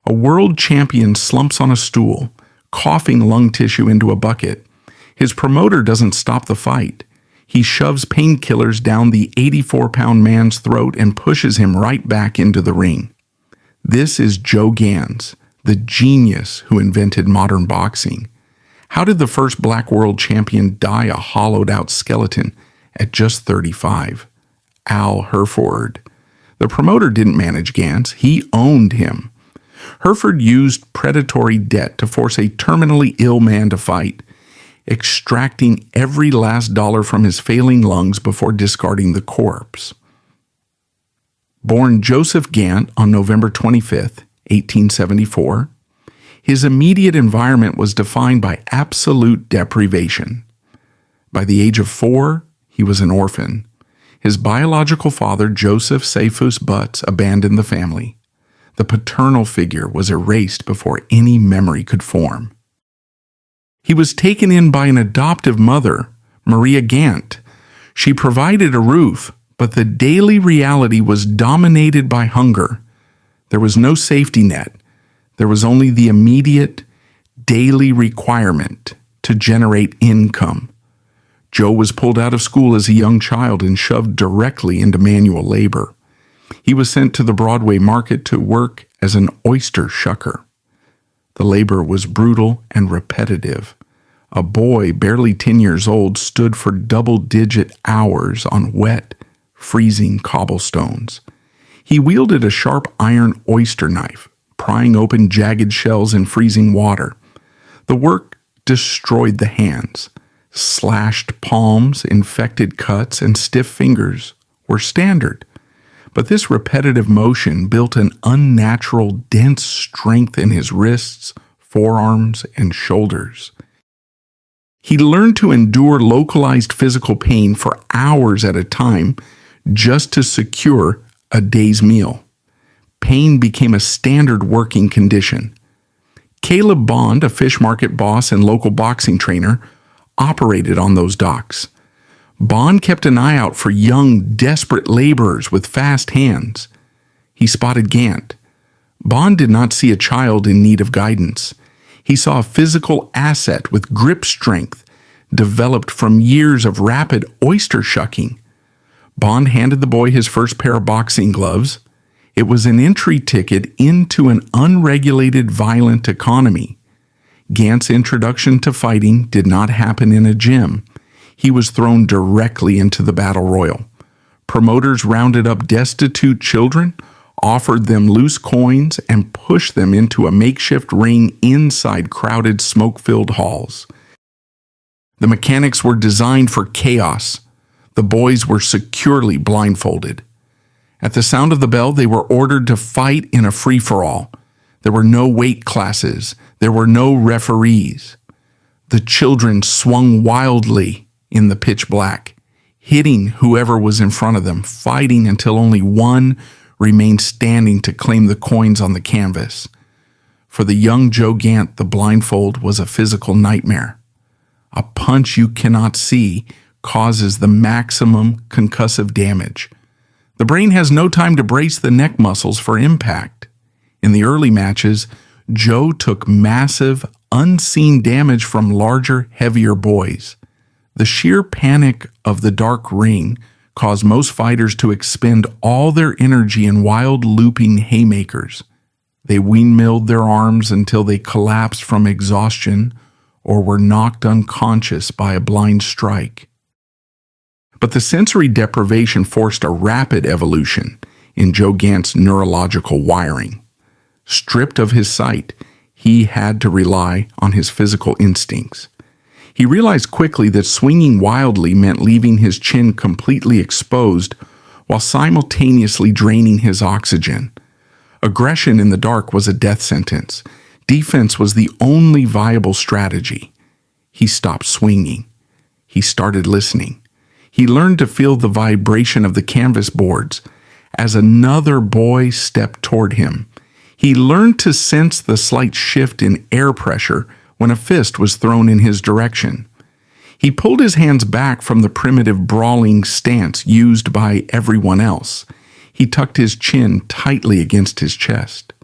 A world champion slumps on a stool, coughing lung tissue into a bucket. His promoter doesn't stop the fight. He shoves painkillers down the 84-pound man's throat and pushes him right back into the ring. This is Joe Gans, the genius who invented modern boxing. How did the first black world champion die a hollowed-out skeleton at just 35? Al Herford. The promoter didn't manage Gans, he owned him. Herford used predatory debt to force a terminally ill man to fight, extracting every last dollar from his failing lungs before discarding the corpse. Born Joseph Gant on November 25, 1874, his immediate environment was defined by absolute deprivation. By the age of 4, he was an orphan. His biological father, Joseph Cephus Butts, abandoned the family. The paternal figure was erased before any memory could form. He was taken in by an adoptive mother, Maria Gant. She provided a roof, but the daily reality was dominated by hunger. There was no safety net. There was only the immediate, daily requirement to generate income. Joe was pulled out of school as a young child and shoved directly into manual labor. He was sent to the Broadway market to work as an oyster shucker. The labor was brutal and repetitive. A boy barely 10 years old stood for double-digit hours on wet, freezing cobblestones. He wielded a sharp iron oyster knife, prying open jagged shells in freezing water. The work destroyed the hands. Slashed palms, infected cuts, and stiff fingers were standard. But this repetitive motion built an unnatural, dense strength in his wrists, forearms, and shoulders. He learned to endure localized physical pain for hours at a time just to secure a day's meal. Pain became a standard working condition. Caleb Bond, a fish market boss and local boxing trainer, operated on those docks. Bond kept an eye out for young, desperate laborers with fast hands. He spotted Gant. Bond did not see a child in need of guidance. He saw a physical asset with grip strength developed from years of rapid oyster shucking. Bond handed the boy his first pair of boxing gloves. It was an entry ticket into an unregulated, violent economy. Gant's introduction to fighting did not happen in a gym. He was thrown directly into the battle royal. Promoters rounded up destitute children, offered them loose coins, and pushed them into a makeshift ring inside crowded, smoke-filled halls. The mechanics were designed for chaos. The boys were securely blindfolded. At the sound of the bell, they were ordered to fight in a free-for-all. There were no weight classes. There were no referees. The children swung wildly in the pitch black, hitting whoever was in front of them, fighting until only one remained standing to claim the coins on the canvas. For the young Joe Gant, the blindfold was a physical nightmare. A punch you cannot see causes the maximum concussive damage. The brain has no time to brace the neck muscles for impact. In the early matches, Joe took massive, unseen damage from larger, heavier boys. The sheer panic of the dark ring caused most fighters to expend all their energy in wild, looping haymakers. They windmilled their arms until they collapsed from exhaustion or were knocked unconscious by a blind strike. But the sensory deprivation forced a rapid evolution in Joe Gant's neurological wiring. Stripped of his sight, he had to rely on his physical instincts. He realized quickly that swinging wildly meant leaving his chin completely exposed while simultaneously draining his oxygen. Aggression in the dark was a death sentence. Defense was the only viable strategy. He stopped swinging. He started listening. He learned to feel the vibration of the canvas boards as another boy stepped toward him. He learned to sense the slight shift in air pressure when a fist was thrown in his direction. He pulled his hands back from the primitive brawling stance used by everyone else. He tucked his chin tightly against his chest.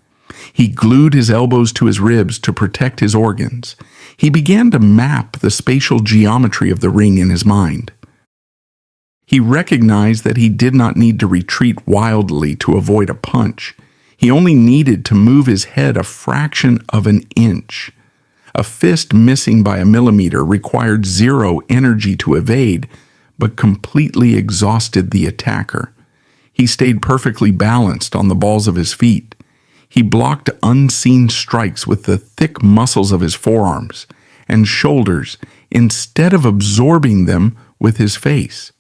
He glued his elbows to his ribs to protect his organs. He began to map the spatial geometry of the ring in his mind. He recognized that he did not need to retreat wildly to avoid a punch. He only needed to move his head a fraction of an inch. A fist missing by a millimeter required zero energy to evade, but completely exhausted the attacker. He stayed perfectly balanced on the balls of his feet. He blocked unseen strikes with the thick muscles of his forearms and shoulders instead of absorbing them with his face.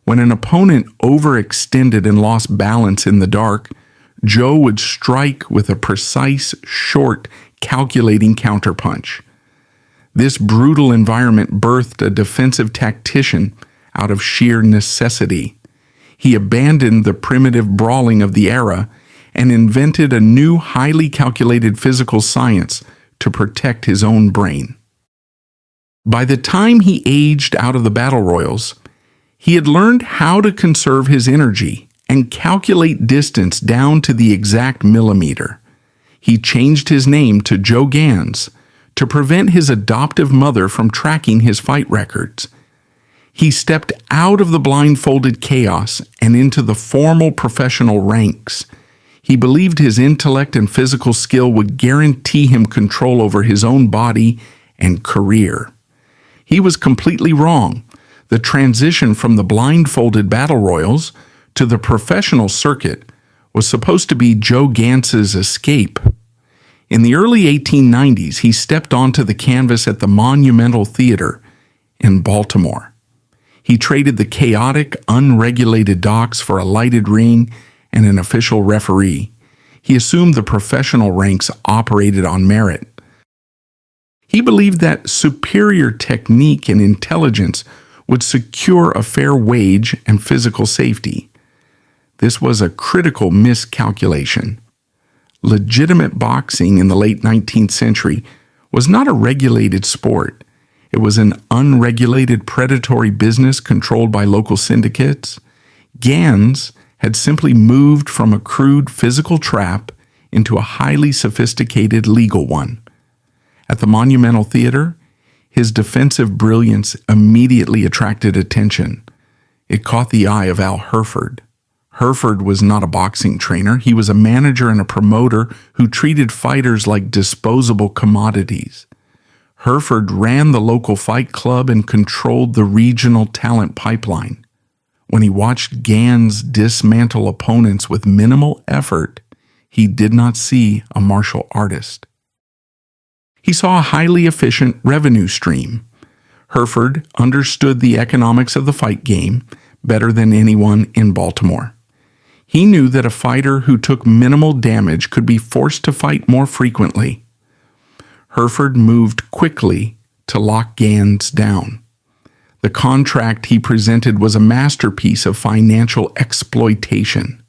When an opponent overextended and lost balance in the dark, Joe would strike with a precise, short, calculating counterpunch. This brutal environment birthed a defensive tactician out of sheer necessity. He abandoned the primitive brawling of the era and invented a new, highly calculated physical science to protect his own brain. By the time he aged out of the battle royals, he had learned how to conserve his energy and calculate distance down to the exact millimeter. He changed his name to Joe Gans to prevent his adoptive mother from tracking his fight records. He stepped out of the blindfolded chaos and into the formal professional ranks. He believed his intellect and physical skill would guarantee him control over his own body and career. He was completely wrong. The transition from the blindfolded battle royals to the professional circuit was supposed to be Joe Gans's escape. In the early 1890s, he stepped onto the canvas at the Monumental Theater in Baltimore. He traded the chaotic, unregulated docks for a lighted ring and an official referee. He assumed the professional ranks operated on merit. He believed that superior technique and intelligence would secure a fair wage and physical safety. This was a critical miscalculation. Legitimate boxing in the late 19th century was not a regulated sport. It was an unregulated predatory business controlled by local syndicates. Gans had simply moved from a crude physical trap into a highly sophisticated legal one. At the Monumental Theater, his defensive brilliance immediately attracted attention. It caught the eye of Al Herford. Herford was not a boxing trainer. He was a manager and a promoter who treated fighters like disposable commodities. Herford ran the local fight club and controlled the regional talent pipeline. When he watched Gans dismantle opponents with minimal effort, he did not see a martial artist. He saw a highly efficient revenue stream. Herford understood the economics of the fight game better than anyone in Baltimore. He knew that a fighter who took minimal damage could be forced to fight more frequently. Herford moved quickly to lock Gans down. The contract he presented was a masterpiece of financial exploitation.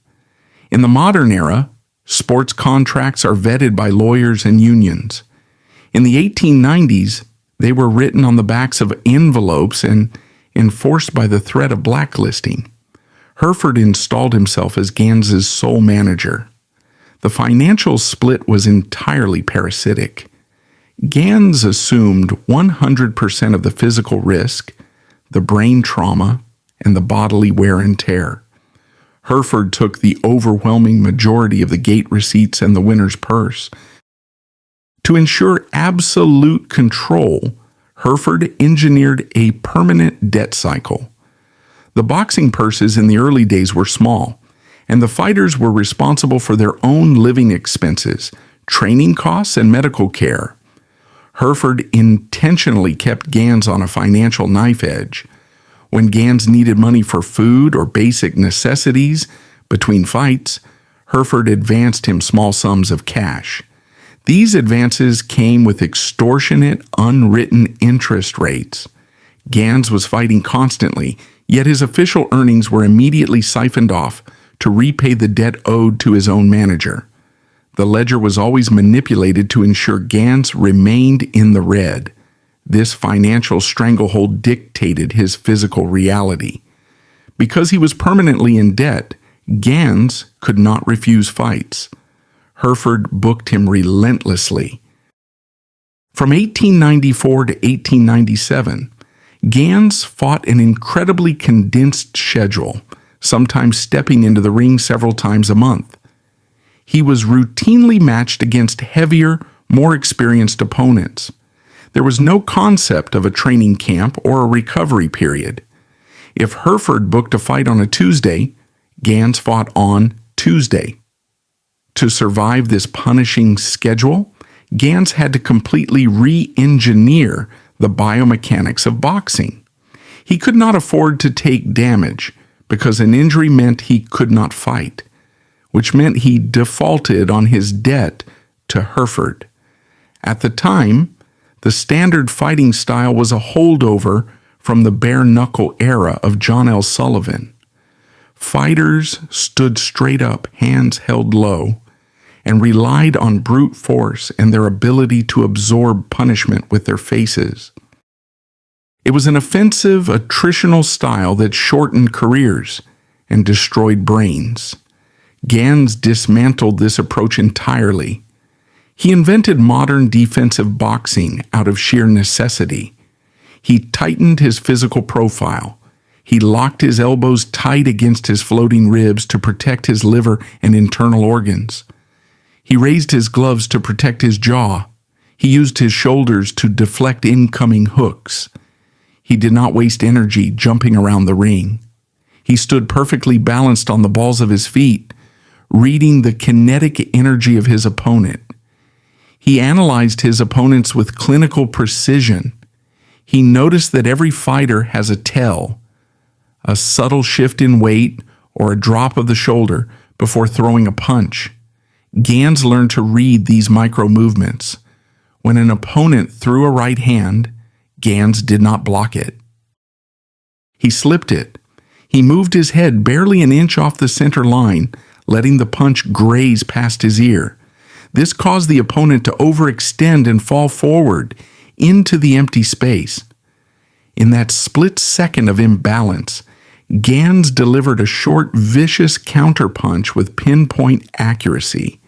In the modern era, sports contracts are vetted by lawyers and unions. In the 1890s, they were written on the backs of envelopes and enforced by the threat of blacklisting. Herford installed himself as Gans's sole manager. The financial split was entirely parasitic. Gans assumed 100% of the physical risk, the brain trauma, and the bodily wear and tear. Herford took the overwhelming majority of the gate receipts and the winner's purse. To ensure absolute control, Herford engineered a permanent debt cycle. The boxing purses in the early days were small, and the fighters were responsible for their own living expenses, training costs, and medical care. Herford intentionally kept Gans on a financial knife edge. When Gans needed money for food or basic necessities between fights, Herford advanced him small sums of cash. These advances came with extortionate, unwritten interest rates. Gans was fighting constantly, yet his official earnings were immediately siphoned off to repay the debt owed to his own manager. The ledger was always manipulated to ensure Gans remained in the red. This financial stranglehold dictated his physical reality. Because he was permanently in debt, Gans could not refuse fights. Hereford booked him relentlessly. From 1894 to 1897, Gans fought an incredibly condensed schedule, sometimes stepping into the ring several times a month. He was routinely matched against heavier, more experienced opponents. There was no concept of a training camp or a recovery period. If Hereford booked a fight on a Tuesday, Gans fought on Tuesday. To survive this punishing schedule, Gans had to completely re-engineer the biomechanics of boxing. He could not afford to take damage because an injury meant he could not fight, which meant he defaulted on his debt to Hereford. At the time, the standard fighting style was a holdover from the bare-knuckle era of John L. Sullivan. Fighters stood straight up, hands held low, and relied on brute force and their ability to absorb punishment with their faces. It was an offensive, attritional style that shortened careers and destroyed brains. Gans dismantled this approach entirely. He invented modern defensive boxing out of sheer necessity. He tightened his physical profile. He locked his elbows tight against his floating ribs to protect his liver and internal organs. He raised his gloves to protect his jaw. He used his shoulders to deflect incoming hooks. He did not waste energy jumping around the ring. He stood perfectly balanced on the balls of his feet, reading the kinetic energy of his opponent. He analyzed his opponents with clinical precision. He noticed that every fighter has a tell, a subtle shift in weight or a drop of the shoulder before throwing a punch. Gans learned to read these micro movements. When an opponent threw a right hand, Gans did not block it. He slipped it. He moved his head barely an inch off the center line, letting the punch graze past his ear. This caused the opponent to overextend and fall forward into the empty space. In that split second of imbalance, Gans delivered a short, vicious counterpunch with pinpoint accuracy.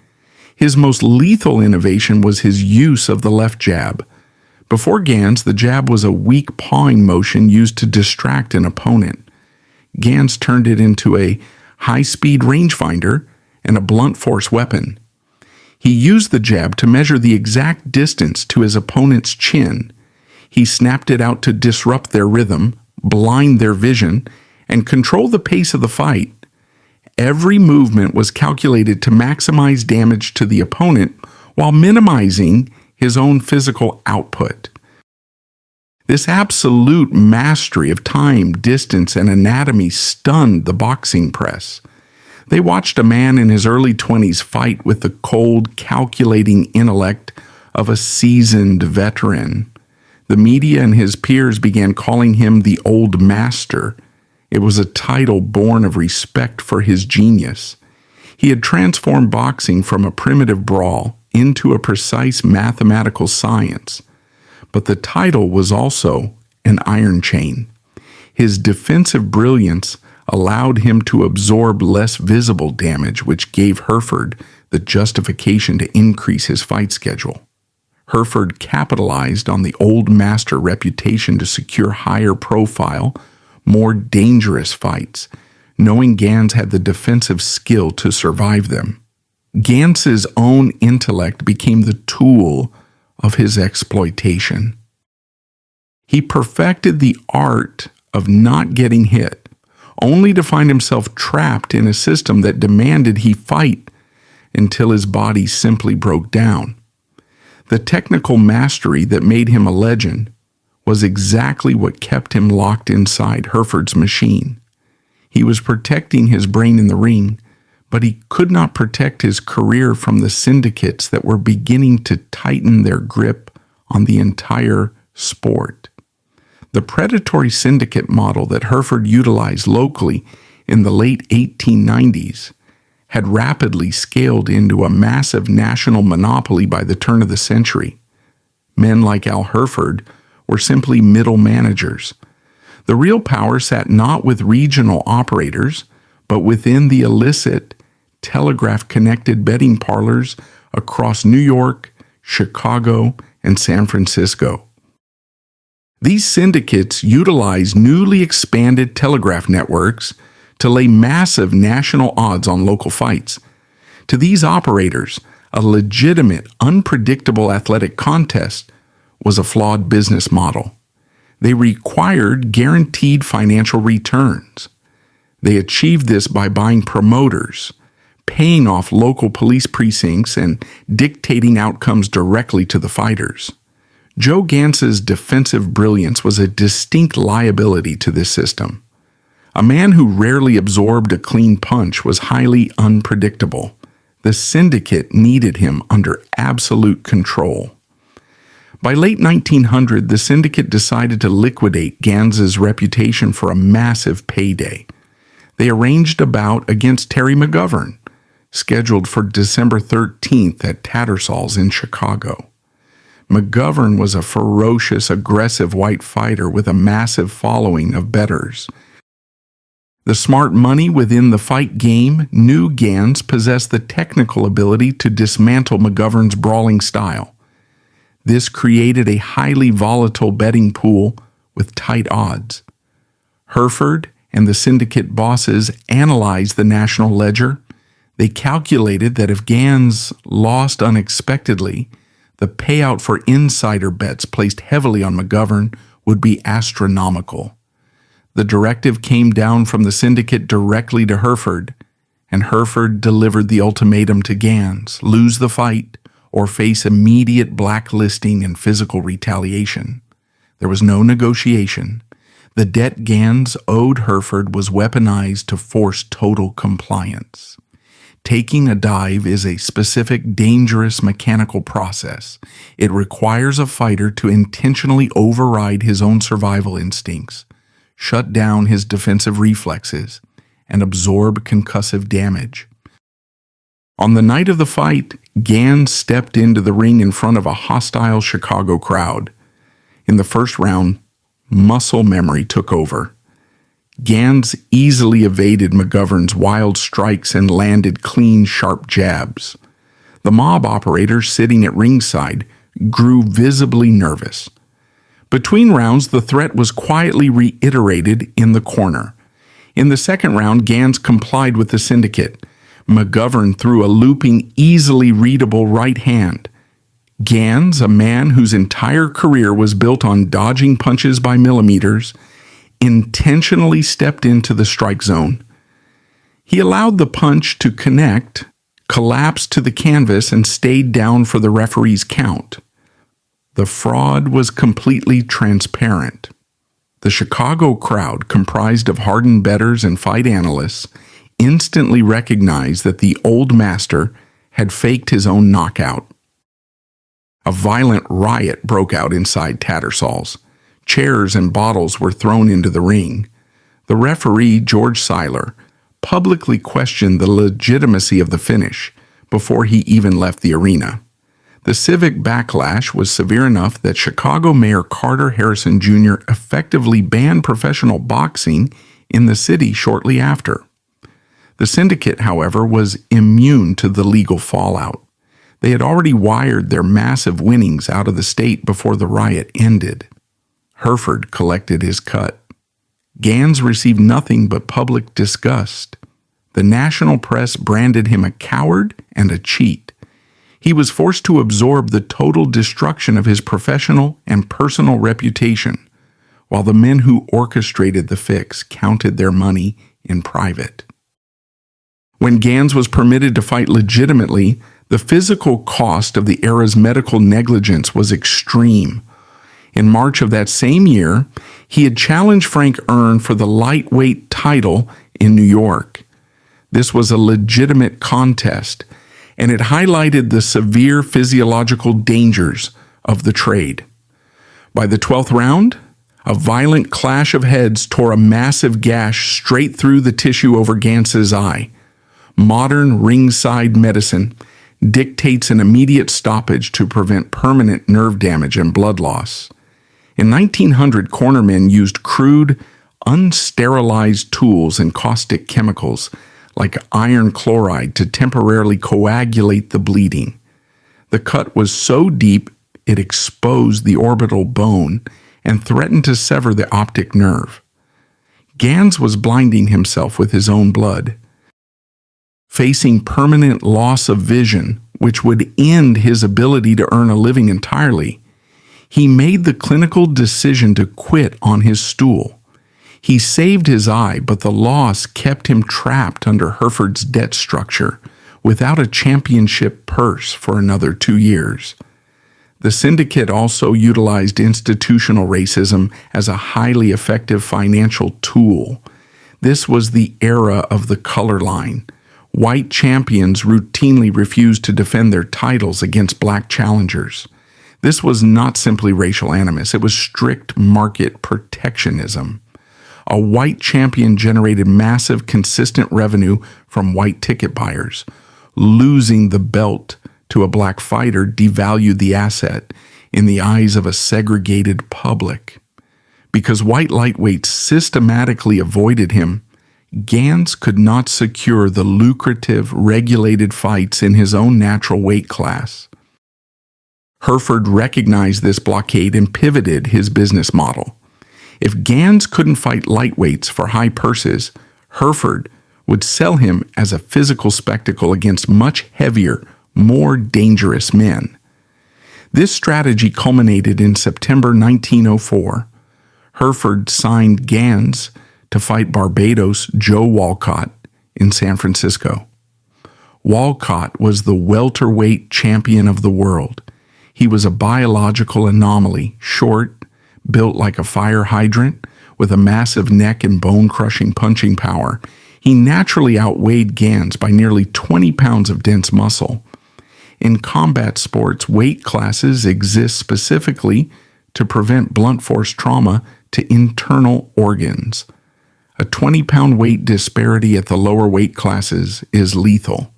His most lethal innovation was his use of the left jab. Before Gans, the jab was a weak pawing motion used to distract an opponent. Gans turned it into a high-speed rangefinder and a blunt force weapon. He used the jab to measure the exact distance to his opponent's chin. He snapped it out to disrupt their rhythm, blind their vision, and control the pace of the fight. Every movement was calculated to maximize damage to the opponent while minimizing his own physical output. This absolute mastery of time, distance, and anatomy stunned the boxing press. They watched a man in his early 20s fight with the cold, calculating intellect of a seasoned veteran. The media and his peers began calling him the Old Master. It was a title born of respect for his genius. He had transformed boxing from a primitive brawl into a precise mathematical science. But the title was also an iron chain. His defensive brilliance allowed him to absorb less visible damage, which gave Hereford the justification to increase his fight schedule. Hereford capitalized on the Old Master reputation to secure higher profile, more dangerous fights, knowing Gans had the defensive skill to survive them. Gans's own intellect became the tool of his exploitation. He perfected the art of not getting hit, only to find himself trapped in a system that demanded he fight until his body simply broke down. The technical mastery that made him a legend was exactly what kept him locked inside Hereford's machine. He was protecting his brain in the ring, but he could not protect his career from the syndicates that were beginning to tighten their grip on the entire sport. The predatory syndicate model that Hereford utilized locally in the late 1890s had rapidly scaled into a massive national monopoly by the turn of the century. Men like Al Hereford were simply middle managers. The real power sat not with regional operators, but within the illicit, telegraph-connected betting parlors across New York, Chicago, and San Francisco. These syndicates utilized newly expanded telegraph networks to lay massive national odds on local fights. To these operators, a legitimate, unpredictable athletic contest was a flawed business model. They required guaranteed financial returns. They achieved this by buying promoters, paying off local police precincts, and dictating outcomes directly to the fighters. Joe Gans's defensive brilliance was a distinct liability to this system. A man who rarely absorbed a clean punch was highly unpredictable. The syndicate needed him under absolute control. By late 1900, the syndicate decided to liquidate Gans's reputation for a massive payday. They arranged a bout against Terry McGovern, scheduled for December 13th at Tattersall's in Chicago. McGovern was a ferocious, aggressive white fighter with a massive following of bettors. The smart money within the fight game knew Gans possessed the technical ability to dismantle McGovern's brawling style. This created a highly volatile betting pool with tight odds. Hereford and the syndicate bosses analyzed the national ledger. They calculated that if Gans lost unexpectedly, the payout for insider bets placed heavily on McGovern would be astronomical. The directive came down from the syndicate directly to Hereford, and Hereford delivered the ultimatum to Gans: lose the fight or face immediate blacklisting and physical retaliation. There was no negotiation. The debt Gans owed Hereford was weaponized to force total compliance. Taking a dive is a specific, dangerous mechanical process. It requires a fighter to intentionally override his own survival instincts, shut down his defensive reflexes, and absorb concussive damage. On the night of the fight, Gans stepped into the ring in front of a hostile Chicago crowd. In the first round, muscle memory took over. Gans easily evaded McGovern's wild strikes and landed clean, sharp jabs. The mob operators sitting at ringside grew visibly nervous. Between rounds, the threat was quietly reiterated in the corner. In the second round, Gans complied with the syndicate. McGovern threw a looping, easily readable right hand. Gans, a man whose entire career was built on dodging punches by millimeters, intentionally stepped into the strike zone. He allowed the punch to connect, collapsed to the canvas, and stayed down for the referee's count. The fraud was completely transparent. The Chicago crowd, comprised of hardened bettors and fight analysts, instantly recognized that the old master had faked his own knockout. A violent riot broke out inside Tattersall's. Chairs and bottles were thrown into the ring. The referee, George Seiler, publicly questioned the legitimacy of the finish before he even left the arena. The civic backlash was severe enough that Chicago Mayor Carter Harrison Jr. effectively banned professional boxing in the city shortly after. The syndicate, however, was immune to the legal fallout. They had already wired their massive winnings out of the state before the riot ended. Hereford collected his cut. Gans received nothing but public disgust. The national press branded him a coward and a cheat. He was forced to absorb the total destruction of his professional and personal reputation, while the men who orchestrated the fix counted their money in private. When Gans was permitted to fight legitimately, the physical cost of the era's medical negligence was extreme. In March of that same year, he had challenged Frank Erne for the lightweight title in New York. This was a legitimate contest, and it highlighted the severe physiological dangers of the trade. By the 12th round, a violent clash of heads tore a massive gash straight through the tissue over Gans's eye. Modern ringside medicine dictates an immediate stoppage to prevent permanent nerve damage and blood loss. In 1900, cornermen used crude, unsterilized tools and caustic chemicals like iron chloride to temporarily coagulate the bleeding. The cut was so deep it exposed the orbital bone and threatened to sever the optic nerve. Gans was blinding himself with his own blood, facing permanent loss of vision, which would end his ability to earn a living entirely. He made the clinical decision to quit on his stool. He saved his eye, but the loss kept him trapped under Hereford's debt structure, without a championship purse for another 2 years. The syndicate also utilized institutional racism as a highly effective financial tool. This was the era of the color line. White champions routinely refused to defend their titles against black challengers. This was not simply racial animus, it was strict market protectionism. A white champion generated massive, consistent revenue from white ticket buyers. Losing the belt to a black fighter devalued the asset in the eyes of a segregated public. Because white lightweights systematically avoided him, Gans could not secure the lucrative, regulated fights in his own natural weight class. Hereford recognized this blockade and pivoted his business model. If Gans couldn't fight lightweights for high purses, Hereford would sell him as a physical spectacle against much heavier, more dangerous men. This strategy culminated in September 1904. Hereford signed Gans to fight Barbados' Joe Walcott in San Francisco. Walcott was the welterweight champion of the world. He was a biological anomaly, short, built like a fire hydrant, with a massive neck and bone-crushing punching power. He naturally outweighed Gans by nearly 20 pounds of dense muscle. In combat sports, weight classes exist specifically to prevent blunt force trauma to internal organs. A 20-pound weight disparity at the lower weight classes is lethal.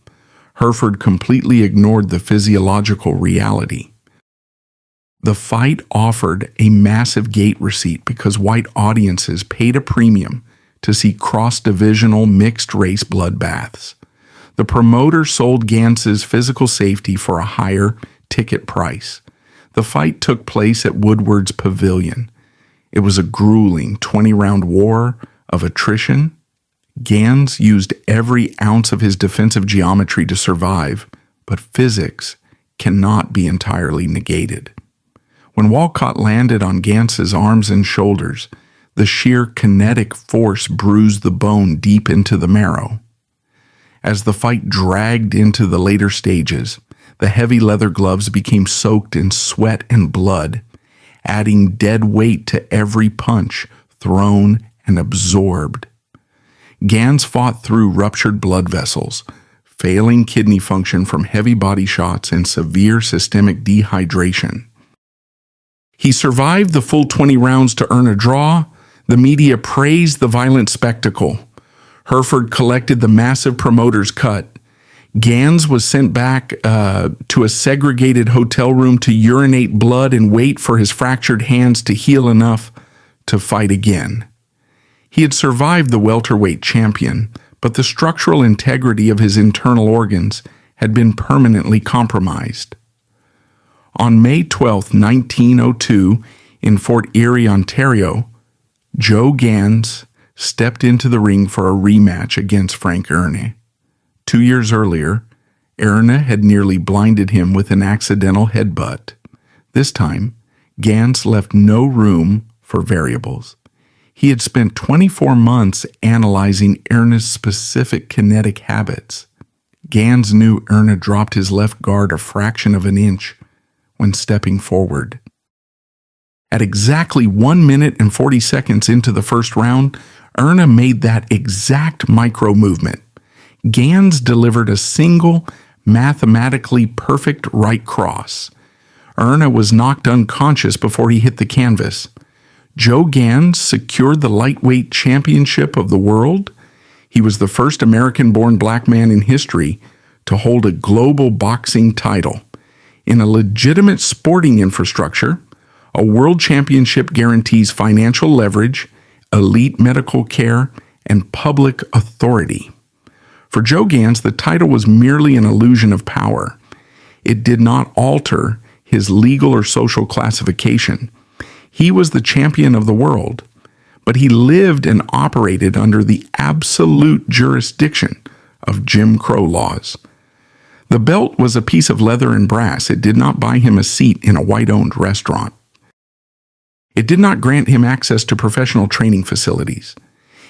Hereford completely ignored the physiological reality. The fight offered a massive gate receipt because white audiences paid a premium to see cross-divisional mixed-race bloodbaths. The promoter sold Gans's physical safety for a higher ticket price. The fight took place at Woodward's Pavilion. It was a grueling 20-round war of attrition. Gans used every ounce of his defensive geometry to survive, but physics cannot be entirely negated. When Walcott landed on Gans's arms and shoulders, the sheer kinetic force bruised the bone deep into the marrow. As the fight dragged into the later stages, the heavy leather gloves became soaked in sweat and blood, adding dead weight to every punch thrown and absorbed. Gans fought through ruptured blood vessels, failing kidney function from heavy body shots and severe systemic dehydration. He survived the full 20 rounds to earn a draw. The media praised the violent spectacle. Hereford collected the massive promoter's cut. Gans was sent back to a segregated hotel room to urinate blood and wait for his fractured hands to heal enough to fight again. He had survived the welterweight champion, but the structural integrity of his internal organs had been permanently compromised. On May 12, 1902, in Fort Erie, Ontario, Joe Gans stepped into the ring for a rematch against Frank Erne. 2 years earlier, Erne had nearly blinded him with an accidental headbutt. This time, Gans left no room for variables. He had spent 24 months analyzing Erne's specific kinetic habits. Gans knew Erne dropped his left guard a fraction of an inch when stepping forward. At exactly 1 minute and 40 seconds into the first round, Erne made that exact micro movement. Gans delivered a single, mathematically perfect right cross. Erne was knocked unconscious before he hit the canvas. Joe Gans secured the lightweight championship of the world. He was the first American-born black man in history to hold a global boxing title. In a legitimate sporting infrastructure, a world championship guarantees financial leverage, elite medical care, and public authority. For Joe Gans, the title was merely an illusion of power. It did not alter his legal or social classification. He was the champion of the world, but he lived and operated under the absolute jurisdiction of Jim Crow laws. The belt was a piece of leather and brass. It did not buy him a seat in a white-owned restaurant. It did not grant him access to professional training facilities.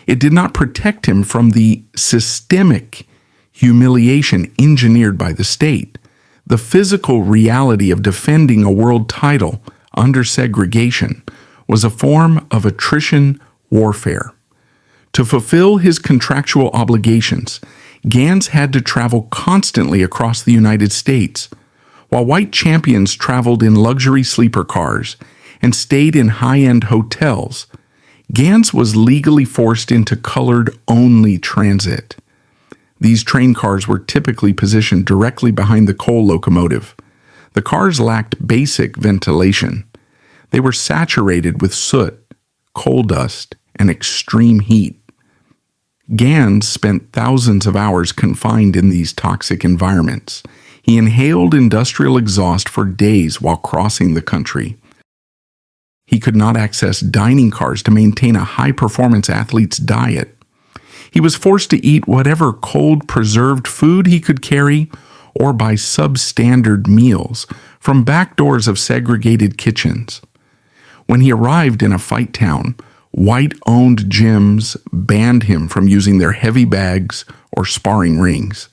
It did not protect him from the systemic humiliation engineered by the state. The physical reality of defending a world title under segregation was a form of attrition warfare. To fulfill his contractual obligations, Gans had to travel constantly across the United States, while white champions traveled in luxury sleeper cars and stayed in high-end hotels. Gans was legally forced into colored-only transit. These train cars were typically positioned directly behind the coal locomotive. The cars lacked basic ventilation. They were saturated with soot, coal dust, and extreme heat. Gans spent thousands of hours confined in these toxic environments. He inhaled industrial exhaust for days while crossing the country. He could not access dining cars to maintain a high-performance athlete's diet. He was forced to eat whatever cold, preserved food he could carry or buy substandard meals from back doors of segregated kitchens. When he arrived in a fight town, white-owned gyms banned him from using their heavy bags or sparring rings.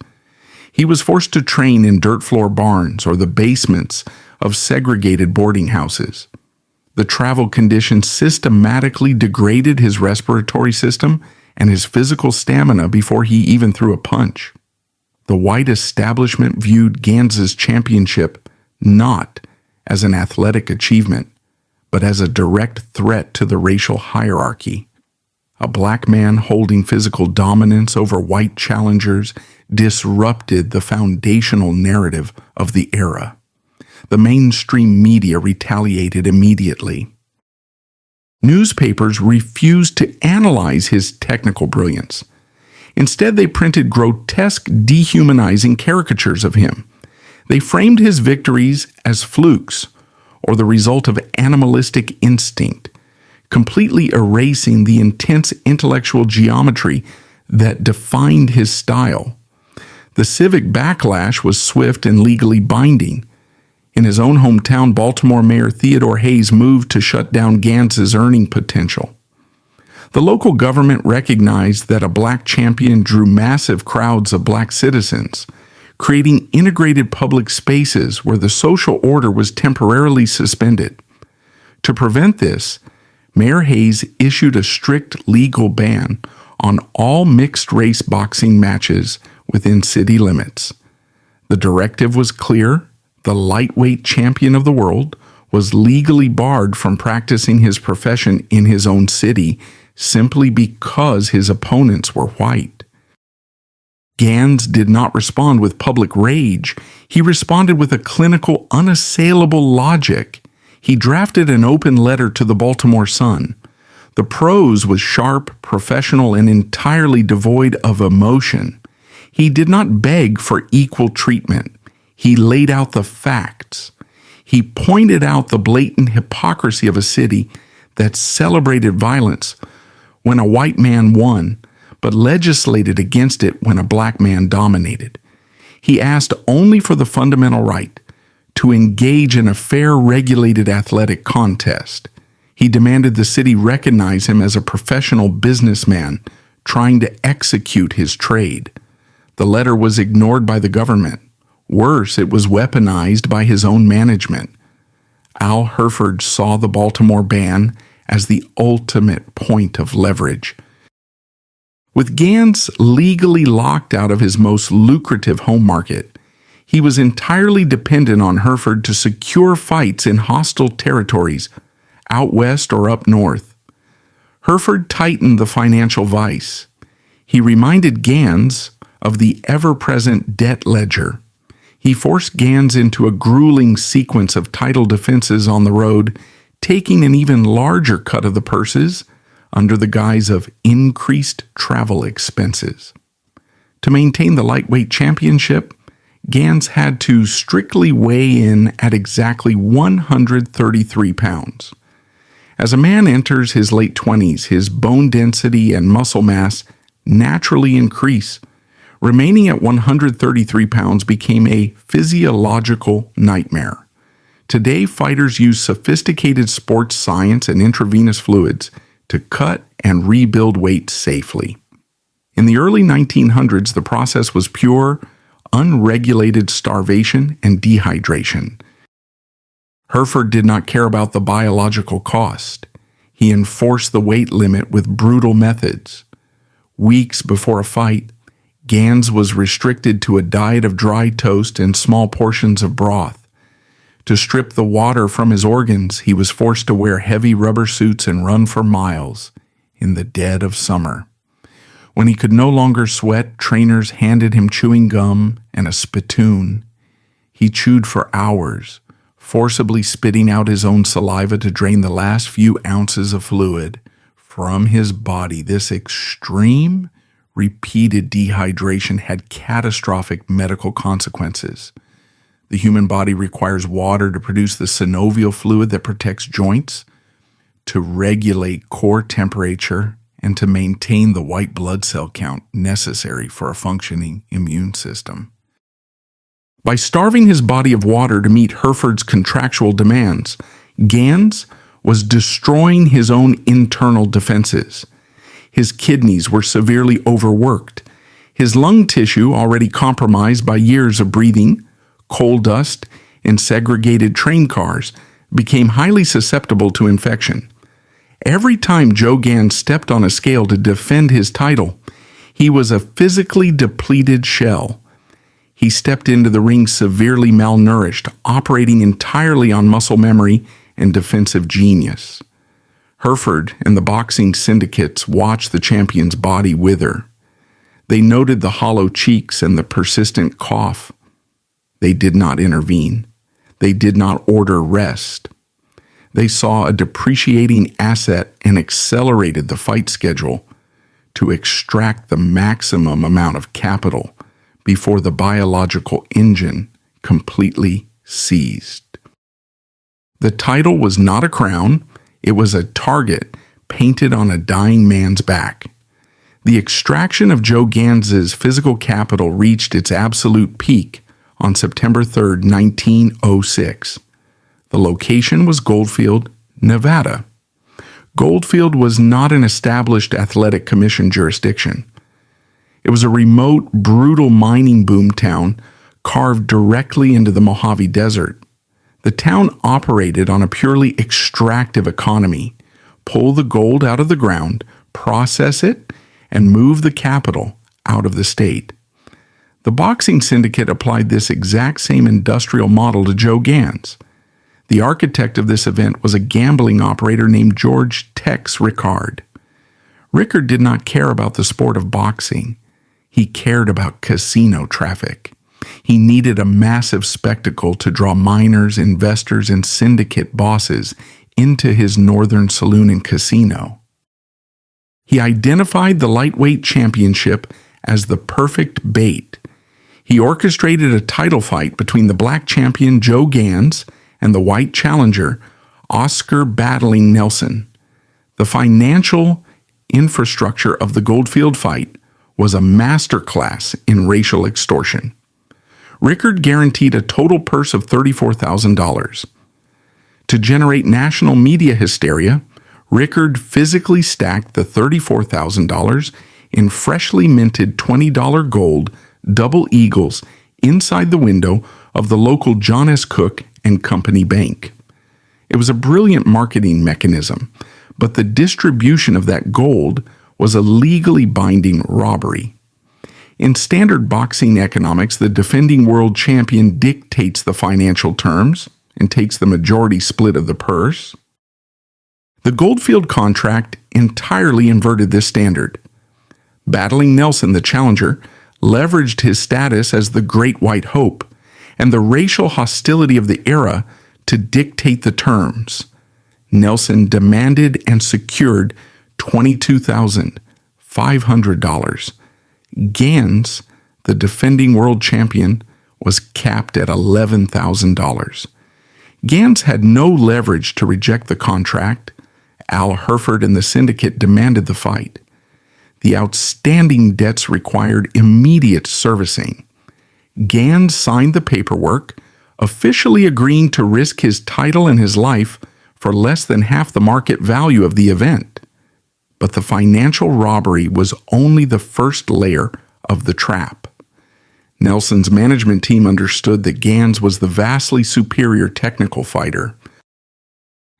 He was forced to train in dirt floor barns or the basements of segregated boarding houses. The travel conditions systematically degraded his respiratory system and his physical stamina before he even threw a punch. The white establishment viewed Gans's championship not as an athletic achievement, but as a direct threat to the racial hierarchy. A black man holding physical dominance over white challengers disrupted the foundational narrative of the era. The mainstream media retaliated immediately. Newspapers refused to analyze his technical brilliance. Instead, they printed grotesque, dehumanizing caricatures of him. They framed his victories as flukes or the result of animalistic instinct, completely erasing the intense intellectual geometry that defined his style. The civic backlash was swift and legally binding. In his own hometown, Baltimore Mayor Theodore Hayes moved to shut down Gans's earning potential. The local government recognized that a black champion drew massive crowds of black citizens, creating integrated public spaces where the social order was temporarily suspended. To prevent this, Mayor Hayes issued a strict legal ban on all mixed-race boxing matches within city limits. The directive was clear. The lightweight champion of the world was legally barred from practicing his profession in his own city simply because his opponents were white. Gans did not respond with public rage. He responded with a clinical, unassailable logic. He drafted an open letter to the Baltimore Sun. The prose was sharp, professional, and entirely devoid of emotion. He did not beg for equal treatment. He laid out the facts. He pointed out the blatant hypocrisy of a city that celebrated violence when a white man won, but legislated against it when a black man dominated. He asked only for the fundamental right to engage in a fair, regulated athletic contest. He demanded the city recognize him as a professional businessman trying to execute his trade. The letter was ignored by the government. Worse, it was weaponized by his own management. Al Herford saw the Baltimore ban as the ultimate point of leverage. With Gans legally locked out of his most lucrative home market, he was entirely dependent on Herford to secure fights in hostile territories, out west or up north. Herford tightened the financial vice. He reminded Gans of the ever-present debt ledger. He forced Gans into a grueling sequence of title defenses on the road, taking an even larger cut of the purses under the guise of increased travel expenses. To maintain the lightweight championship, Gans had to strictly weigh in at exactly 133 pounds. As a man enters his late 20s, his bone density and muscle mass naturally increase. Remaining at 133 pounds became a physiological nightmare. Today, fighters use sophisticated sports science and intravenous fluids to cut and rebuild weight safely. In the early 1900s, the process was pure, unregulated starvation and dehydration. Hereford did not care about the biological cost. He enforced the weight limit with brutal methods. Weeks before a fight, Gans was restricted to a diet of dry toast and small portions of broth. To strip the water from his organs, he was forced to wear heavy rubber suits and run for miles in the dead of summer. When he could no longer sweat, trainers handed him chewing gum and a spittoon. He chewed for hours, forcibly spitting out his own saliva to drain the last few ounces of fluid from his body. This extreme, repeated dehydration had catastrophic medical consequences. The human body requires water to produce the synovial fluid that protects joints, to regulate core temperature, and to maintain the white blood cell count necessary for a functioning immune system. By starving his body of water to meet Hereford's contractual demands, Gans was destroying his own internal defenses. His kidneys were severely overworked. His lung tissue, already compromised by years of breathing coal dust in segregated train cars, became highly susceptible to infection. Every time Joe Gans stepped on a scale to defend his title, he was a physically depleted shell. He stepped into the ring severely malnourished, operating entirely on muscle memory and defensive genius. Hereford and the boxing syndicates watched the champion's body wither. They noted the hollow cheeks and the persistent cough. They did not intervene. They did not order rest. They saw a depreciating asset and accelerated the fight schedule to extract the maximum amount of capital before the biological engine completely seized. The title was not a crown, it was a target painted on a dying man's back. The extraction of Joe Gans's physical capital reached its absolute peak on September 3, 1906. The location was Goldfield, Nevada. Goldfield was not an established athletic commission jurisdiction. It was a remote, brutal mining boom town carved directly into the Mojave Desert. The town operated on a purely extractive economy: pull the gold out of the ground, process it, and move the capital out of the state. The boxing syndicate applied this exact same industrial model to Joe Gans. The architect of this event was a gambling operator named George Tex Rickard. Rickard did not care about the sport of boxing. He cared about casino traffic. He needed a massive spectacle to draw miners, investors, and syndicate bosses into his northern saloon and casino. He identified the lightweight championship as the perfect bait. He orchestrated a title fight between the black champion Joe Gans and the white challenger Oscar Battling Nelson. The financial infrastructure of the Goldfield fight was a masterclass in racial extortion. Rickard guaranteed a total purse of $34,000. To generate national media hysteria, Rickard physically stacked the $34,000 in freshly minted $20 gold double eagles inside the window of the local John S. Cook and Company Bank. It was a brilliant marketing mechanism, but the distribution of that gold was a legally binding robbery. In standard boxing economics, the defending world champion dictates the financial terms and takes the majority split of the purse. The Goldfield contract entirely inverted this standard. Battling Nelson, the challenger, leveraged his status as the Great White Hope and the racial hostility of the era to dictate the terms. Nelson demanded and secured $22,500. Gans, the defending world champion, was capped at $11,000. Gans had no leverage to reject the contract. Al Herford and the syndicate demanded the fight. The outstanding debts required immediate servicing. Gans signed the paperwork, officially agreeing to risk his title and his life for less than half the market value of the event. But the financial robbery was only the first layer of the trap. Nelson's management team understood that Gans was the vastly superior technical fighter.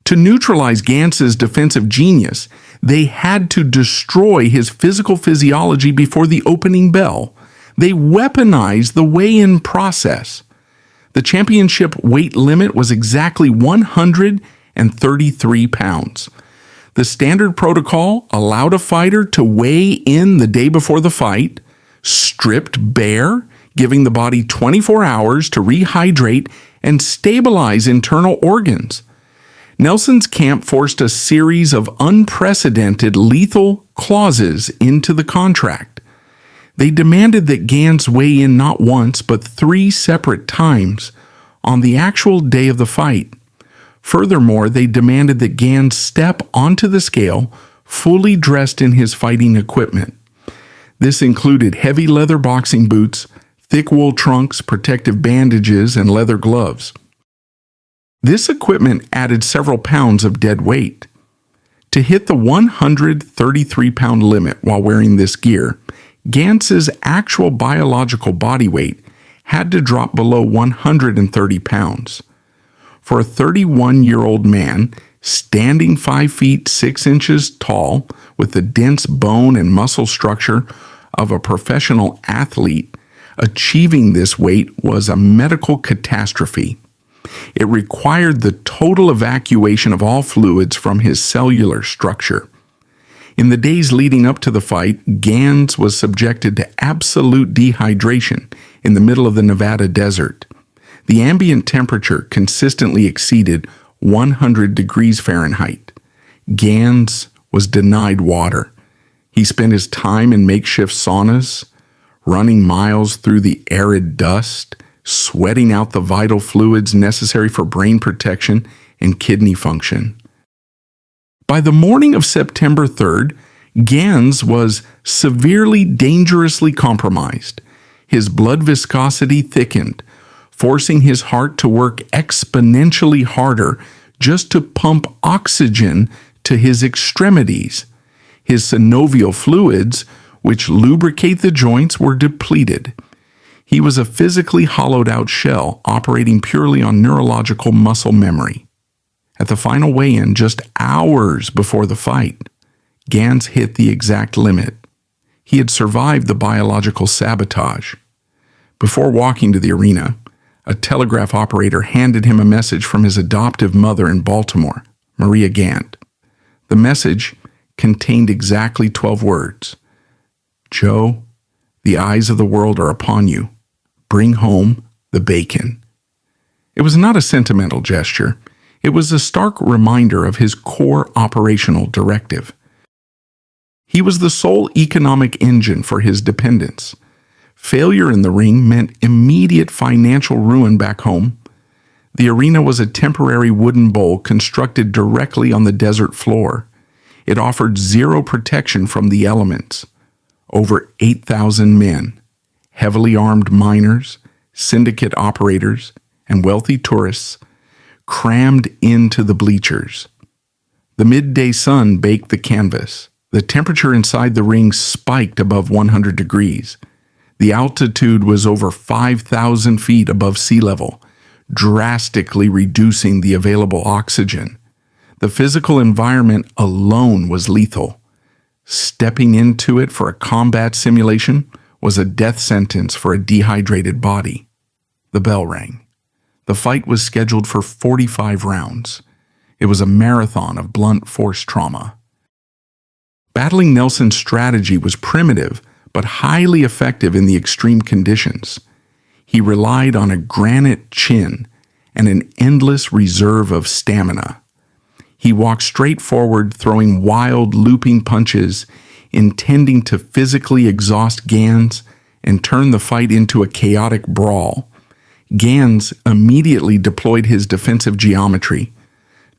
To neutralize Gans's defensive genius, they had to destroy his physical physiology before the opening bell. They weaponized the weigh-in process. The championship weight limit was exactly 133 pounds. The standard protocol allowed a fighter to weigh in the day before the fight, stripped bare, giving the body 24 hours to rehydrate and stabilize internal organs. Nelson's camp forced a series of unprecedented lethal clauses into the contract. They demanded that Gans weigh in not once but 3 separate times on the actual day of the fight. Furthermore, they demanded that Gans step onto the scale fully dressed in his fighting equipment. This included heavy leather boxing boots, thick wool trunks, protective bandages, and leather gloves. This equipment added several pounds of dead weight. To hit the 133-pound limit while wearing this gear, Gans's actual biological body weight had to drop below 130 pounds. For a 31-year-old man, standing 5 feet 6 inches tall with the dense bone and muscle structure of a professional athlete, achieving this weight was a medical catastrophe. It required the total evacuation of all fluids from his cellular structure. In the days leading up to the fight, Gans was subjected to absolute dehydration in the middle of the Nevada desert. The ambient temperature consistently exceeded 100 degrees Fahrenheit. Gans was denied water. He spent his time in makeshift saunas, running miles through the arid dust, sweating out the vital fluids necessary for brain protection and kidney function. By the morning of September 3rd, Gans was severely dangerously compromised. His blood viscosity thickened, forcing his heart to work exponentially harder just to pump oxygen to his extremities. His synovial fluids, which lubricate the joints, were depleted. He was a physically hollowed-out shell operating purely on neurological muscle memory. At the final weigh-in, just hours before the fight, Gans hit the exact limit. He had survived the biological sabotage. Before walking to the arena, a telegraph operator handed him a message from his adoptive mother in Baltimore, Maria Gant. The message contained exactly 12 words. "Joe, the eyes of the world are upon you. Bring home the bacon." It was not a sentimental gesture. It was a stark reminder of his core operational directive. He was the sole economic engine for his dependents. Failure in the ring meant immediate financial ruin back home. The arena was a temporary wooden bowl constructed directly on the desert floor. It offered zero protection from the elements. Over 8,000 men, heavily armed miners, syndicate operators, and wealthy tourists crammed into the bleachers. The midday sun baked the canvas. The temperature inside the ring spiked above 100 degrees. The altitude was over 5,000 feet above sea level, drastically reducing the available oxygen. The physical environment alone was lethal. Stepping into it for a combat simulation was a death sentence for a dehydrated body. The bell rang. The fight was scheduled for 45 rounds. It was a marathon of blunt force trauma. Battling Nelson's strategy was primitive but highly effective in the extreme conditions. He relied on a granite chin and an endless reserve of stamina. He walked straight forward, throwing wild, looping punches intending to physically exhaust Gans and turn the fight into a chaotic brawl. Gans immediately deployed his defensive geometry.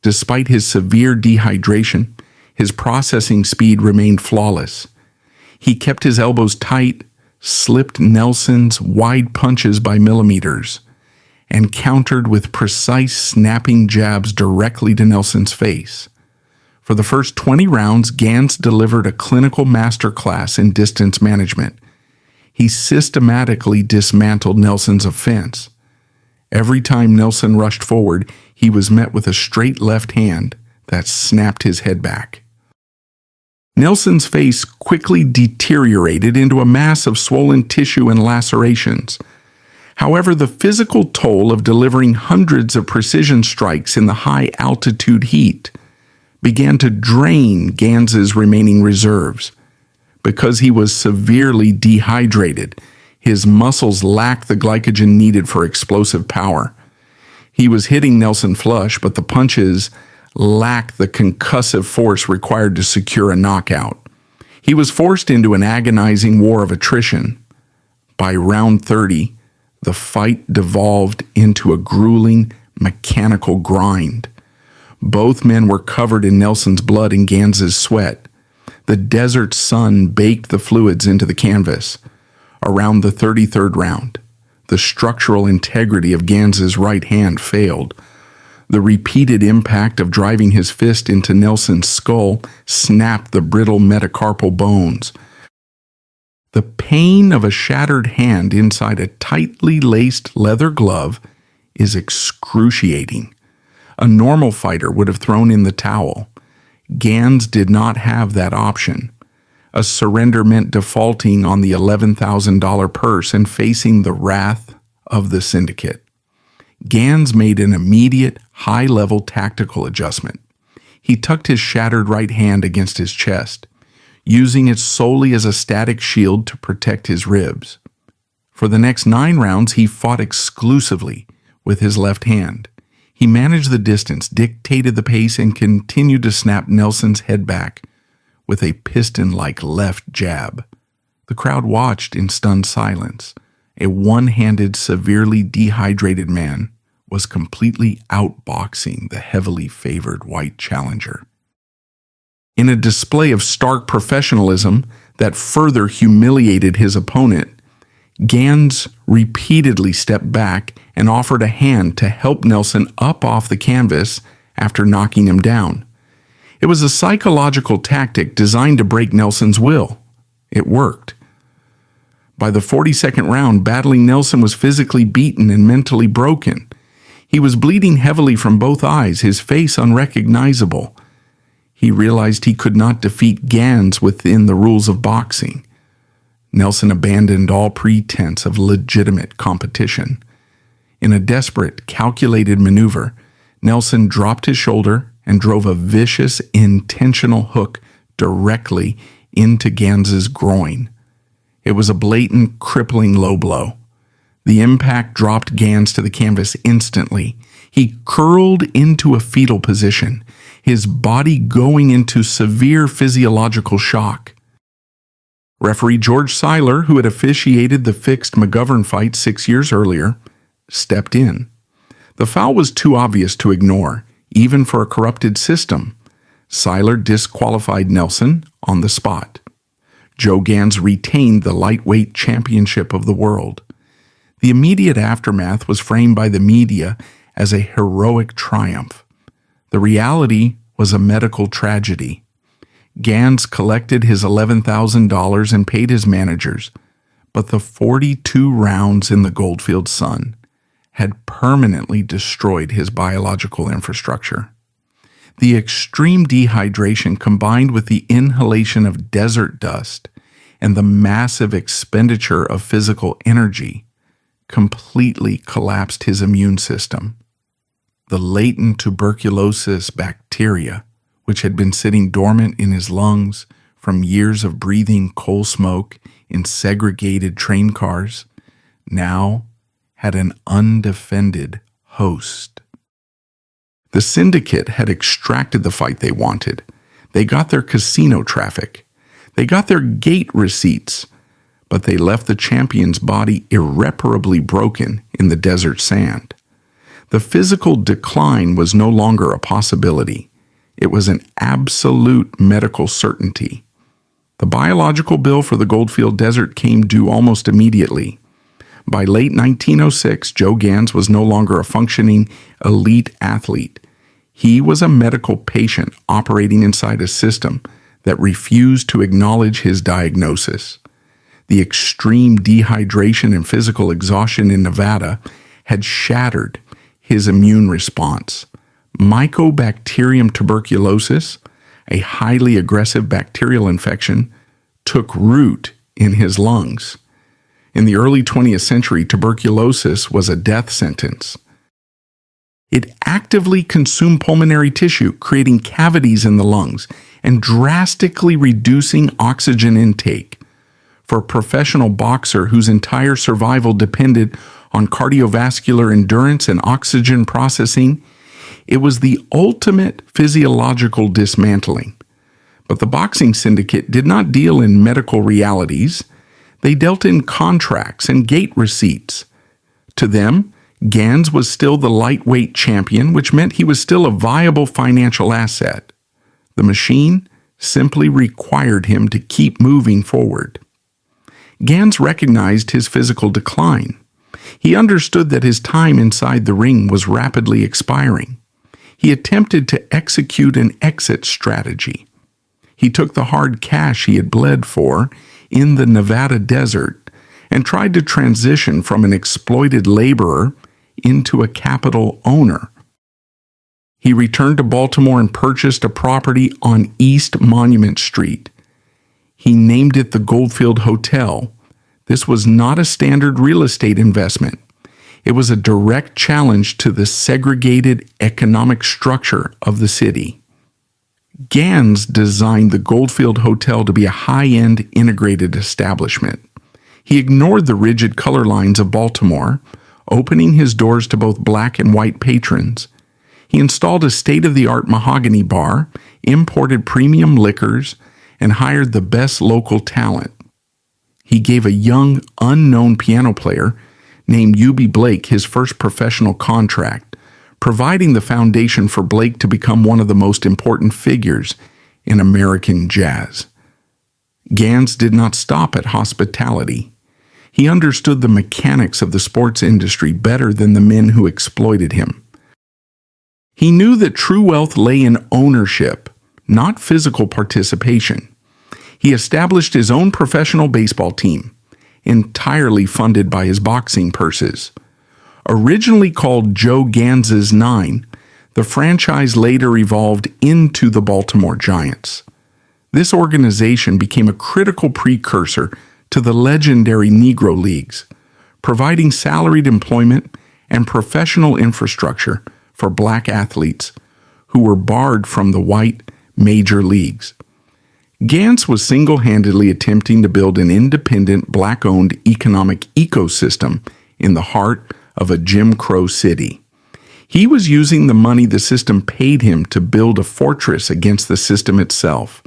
Despite his severe dehydration, his processing speed remained flawless. He kept his elbows tight, slipped Nelson's wide punches by millimeters, and countered with precise snapping jabs directly to Nelson's face. For the first 20 rounds, Gans delivered a clinical masterclass in distance management. He systematically dismantled Nelson's offense. Every time Nelson rushed forward, he was met with a straight left hand that snapped his head back. Nelson's face quickly deteriorated into a mass of swollen tissue and lacerations. However, the physical toll of delivering hundreds of precision strikes in the high-altitude heat began to drain Gans's remaining reserves. Because he was severely dehydrated, his muscles lacked the glycogen needed for explosive power. He was hitting Nelson flush, but the punches lacked the concussive force required to secure a knockout. He was forced into an agonizing war of attrition. By round 30, the fight devolved into a grueling, mechanical grind. Both men were covered in Nelson's blood and Gans's sweat. The desert sun baked the fluids into the canvas. Around the 33rd round, the structural integrity of Gans's right hand failed. The repeated impact of driving his fist into Nelson's skull snapped the brittle metacarpal bones. The pain of a shattered hand inside a tightly laced leather glove is excruciating. A normal fighter would have thrown in the towel. Gans did not have that option. A surrender meant defaulting on the $11,000 purse and facing the wrath of the syndicate. Gans made an immediate, high-level tactical adjustment. He tucked his shattered right hand against his chest, using it solely as a static shield to protect his ribs. For the next 9 rounds, he fought exclusively with his left hand. He managed the distance, dictated the pace, and continued to snap Nelson's head back with a piston-like left jab. The crowd watched in stunned silence. A one-handed, severely dehydrated man was completely outboxing the heavily favored white challenger. In a display of stark professionalism that further humiliated his opponent, Gans repeatedly stepped back and offered a hand to help Nelson up off the canvas after knocking him down. It was a psychological tactic designed to break Nelson's will. It worked. By the 42nd round, battling Nelson was physically beaten and mentally broken. He was bleeding heavily from both eyes, his face unrecognizable. He realized he could not defeat Gans within the rules of boxing. Nelson abandoned all pretense of legitimate competition. In a desperate, calculated maneuver, Nelson dropped his shoulder and drove a vicious, intentional hook directly into Gans's groin. It was a blatant, crippling low blow. The impact dropped Gans to the canvas instantly. He curled into a fetal position, his body going into severe physiological shock. Referee George Seiler, who had officiated the fixed McGovern fight 6 years earlier, stepped in. The foul was too obvious to ignore, even for a corrupted system. Seiler disqualified Nelson on the spot. Joe Gans retained the lightweight championship of the world. The immediate aftermath was framed by the media as a heroic triumph. The reality was a medical tragedy. Gans collected his $11,000 and paid his managers, but the 42 rounds in the Goldfield Sun had permanently destroyed his biological infrastructure. The extreme dehydration combined with the inhalation of desert dust and the massive expenditure of physical energy completely collapsed his immune system. The latent tuberculosis bacteria, which had been sitting dormant in his lungs from years of breathing coal smoke in segregated train cars, now had an undefended host. The syndicate had extracted the fight they wanted. They got their casino traffic. They got their gate receipts, but they left the champion's body irreparably broken in the desert sand. The physical decline was no longer a possibility. It was an absolute medical certainty. The biological bill for the Goldfield Desert came due almost immediately. By late 1906, Joe Gans was no longer a functioning elite athlete. He was a medical patient operating inside a system that refused to acknowledge his diagnosis. The extreme dehydration and physical exhaustion in Nevada had shattered his immune response. Mycobacterium tuberculosis, a highly aggressive bacterial infection, took root in his lungs. In the early 20th century, tuberculosis was a death sentence. It actively consumed pulmonary tissue, creating cavities in the lungs and drastically reducing oxygen intake. For a professional boxer whose entire survival depended on cardiovascular endurance and oxygen processing, it was the ultimate physiological dismantling. But the boxing syndicate did not deal in medical realities. They dealt in contracts and gate receipts. To them, Gans was still the lightweight champion, which meant he was still a viable financial asset. The machine simply required him to keep moving forward. Gans recognized his physical decline. He understood that his time inside the ring was rapidly expiring. He attempted to execute an exit strategy. He took the hard cash he had bled for in the Nevada desert and tried to transition from an exploited laborer into a capital owner. He returned to Baltimore and purchased a property on East Monument Street. He named it the Goldfield Hotel. This was not a standard real estate investment. It was a direct challenge to the segregated economic structure of the city. Gans designed the Goldfield Hotel to be a high-end integrated establishment. He ignored the rigid color lines of Baltimore, opening his doors to both black and white patrons. He installed a state-of-the-art mahogany bar, imported premium liquors, and hired the best local talent. He gave a young, unknown piano player named U.B. Blake his first professional contract, providing the foundation for Blake to become one of the most important figures in American jazz. Gans did not stop at hospitality. He understood the mechanics of the sports industry better than the men who exploited him. He knew that true wealth lay in ownership, not physical participation. He established his own professional baseball team, entirely funded by his boxing purses. Originally called Joe Gans's Nine, the franchise later evolved into the Baltimore Giants. This organization became a critical precursor to the legendary Negro Leagues, providing salaried employment and professional infrastructure for black athletes who were barred from the white major leagues. Gans was single-handedly attempting to build an independent, black-owned economic ecosystem in the heart of a Jim Crow city. He was using the money the system paid him to build a fortress against the system itself.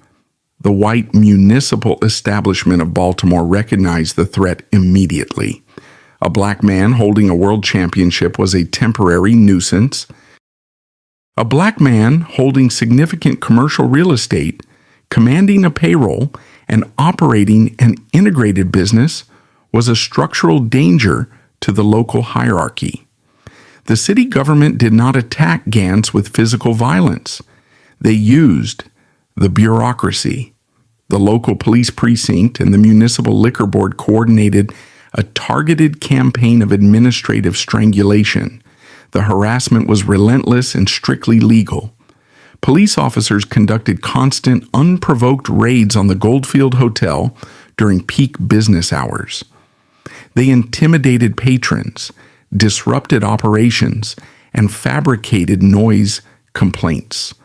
The white municipal establishment of Baltimore recognized the threat immediately. A black man holding a world championship was a temporary nuisance. A black man holding significant commercial real estate, commanding a payroll, and operating an integrated business was a structural danger to the local hierarchy. The city government did not attack Gans with physical violence. They used the bureaucracy. The local police precinct and the municipal liquor board coordinated a targeted campaign of administrative strangulation. The harassment was relentless and strictly legal. Police officers conducted constant, unprovoked raids on the Goldfield Hotel during peak business hours. They intimidated patrons, disrupted operations, and fabricated noise complaints.